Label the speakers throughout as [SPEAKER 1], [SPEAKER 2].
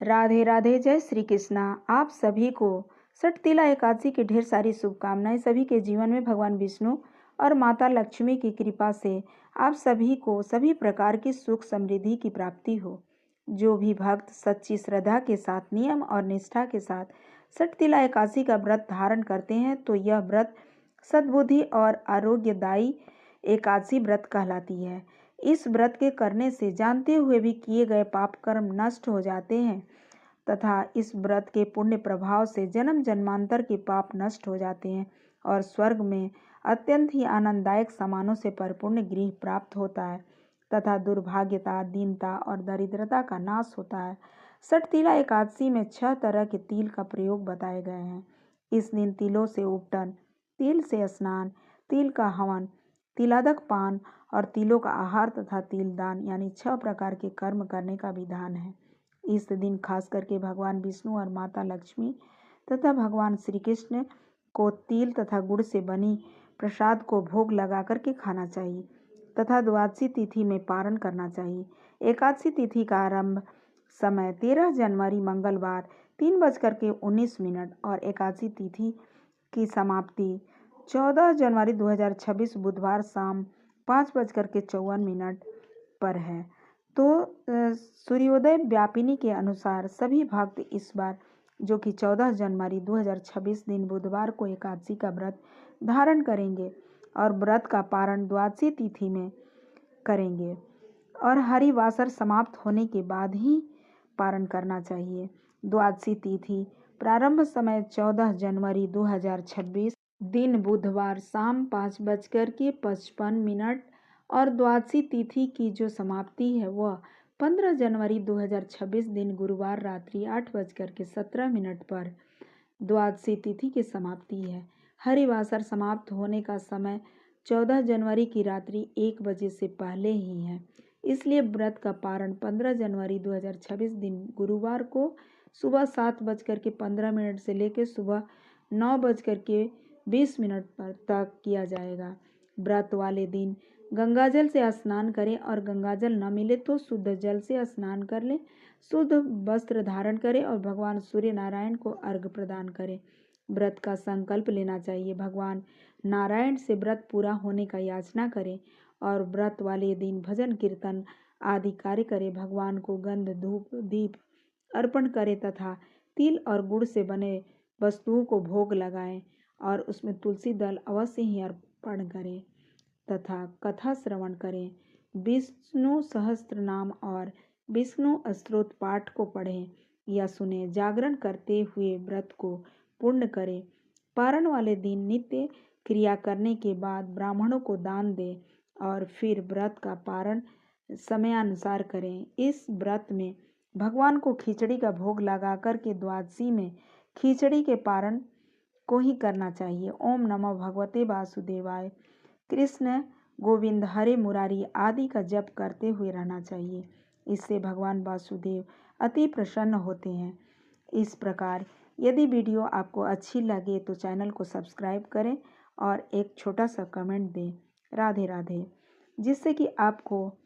[SPEAKER 1] राधे राधे, जय श्री कृष्णा। आप सभी को षटतिला एकादशी की ढेर सारी शुभकामनाएं। सभी के जीवन में भगवान विष्णु और माता लक्ष्मी की कृपा से आप सभी को सभी प्रकार की सुख समृद्धि की प्राप्ति हो। जो भी भक्त सच्ची श्रद्धा के साथ नियम और निष्ठा के साथ षटतिला एकादशी का व्रत धारण करते हैं तो यह व्रत सद्बुद्धि और आरोग्यदायी एकादशी व्रत कहलाती है। इस व्रत के करने से जानते हुए भी किए गए पाप कर्म नष्ट हो जाते हैं तथा इस व्रत के पुण्य प्रभाव से जन्म जन्मांतर के पाप नष्ट हो जाते हैं और स्वर्ग में अत्यंत ही आनंददायक सामानों से परिपूर्ण गृह प्राप्त होता है तथा दुर्भाग्यता, दीनता और दरिद्रता का नाश होता है। षटतिला एकादशी में 6 तरह के तिल का प्रयोग बताए गए हैं। इस दिन तिलों से उपटन, तिल से स्नान, तिल का हवन, तिलादक पान और तिलों का आहार तथा तिल दान यानी 6 प्रकार के कर्म करने का विधान है। इस दिन खास करके भगवान विष्णु और माता लक्ष्मी तथा भगवान श्री कृष्ण को तिल तथा गुड़ से बनी प्रसाद को भोग लगा करके खाना चाहिए तथा द्वादशी तिथि में पारण करना चाहिए। एकादशी तिथि का आरंभ समय 13 जनवरी मंगलवार 3:19 और एकादशी तिथि की समाप्ति 14 जनवरी 2026 बुधवार शाम 5:54 पर है। तो सूर्योदय व्यापिनी के अनुसार सभी भक्त इस बार जो कि 14 जनवरी 2026 दिन बुधवार को एकादशी का व्रत धारण करेंगे और व्रत का पारण द्वादशी तिथि में करेंगे और हरिवासर समाप्त होने के बाद ही पारण करना चाहिए। द्वादशी तिथि प्रारंभ समय 14 जनवरी 2026 दिन बुधवार शाम 5:55 और द्वादशी तिथि की जो समाप्ति है वह 15 जनवरी 2026 दिन गुरुवार रात्रि 8:17 पर द्वादशी तिथि की समाप्ति है। हरिवासर समाप्त होने का समय 14 जनवरी की रात्रि 1 बजे से पहले ही है, इसलिए व्रत का पारण 15 जनवरी 2026 दिन गुरुवार को सुबह 7:15 से लेकर सुबह 9:20 पर तक किया जाएगा। व्रत वाले दिन गंगाजल से स्नान करें और गंगाजल न मिले तो शुद्ध जल से स्नान कर लें, शुद्ध वस्त्र धारण करें और भगवान सूर्य नारायण को अर्घ्य प्रदान करें। व्रत का संकल्प लेना चाहिए, भगवान नारायण से व्रत पूरा होने का याचना करें और व्रत वाले दिन भजन कीर्तन आदि कार्य करें। भगवान को गंध धूप दीप अर्पण करें तथा तिल और गुड़ से बने वस्तुओं को भोग लगाएं और उसमें तुलसी दल अवश्य ही अर्पण करें तथा कथा श्रवण करें। विष्णु सहस्त्र नाम और विष्णु स्तोत्र पाठ को पढ़ें या सुने। जागरण करते हुए व्रत को पूर्ण करें। पारण वाले दिन नित्य क्रिया करने के बाद ब्राह्मणों को दान दें और फिर व्रत का पारण समयानुसार करें। इस व्रत में भगवान को खिचड़ी का भोग लगा करके द्वादशी में खिचड़ी के पारण को ही करना चाहिए। ओम नमो भगवते वासुदेवाय, कृष्ण गोविंद हरे मुरारी आदि का जप करते हुए रहना चाहिए। इससे भगवान वासुदेव अति प्रसन्न होते हैं। इस प्रकार यदि वीडियो आपको अच्छी लगे तो चैनल को सब्सक्राइब करें और एक छोटा सा कमेंट दें। राधे राधे, जिससे कि आपको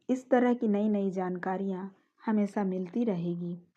[SPEAKER 1] इस तरह की नई नई जानकारियाँ हमेशा मिलती रहेगी।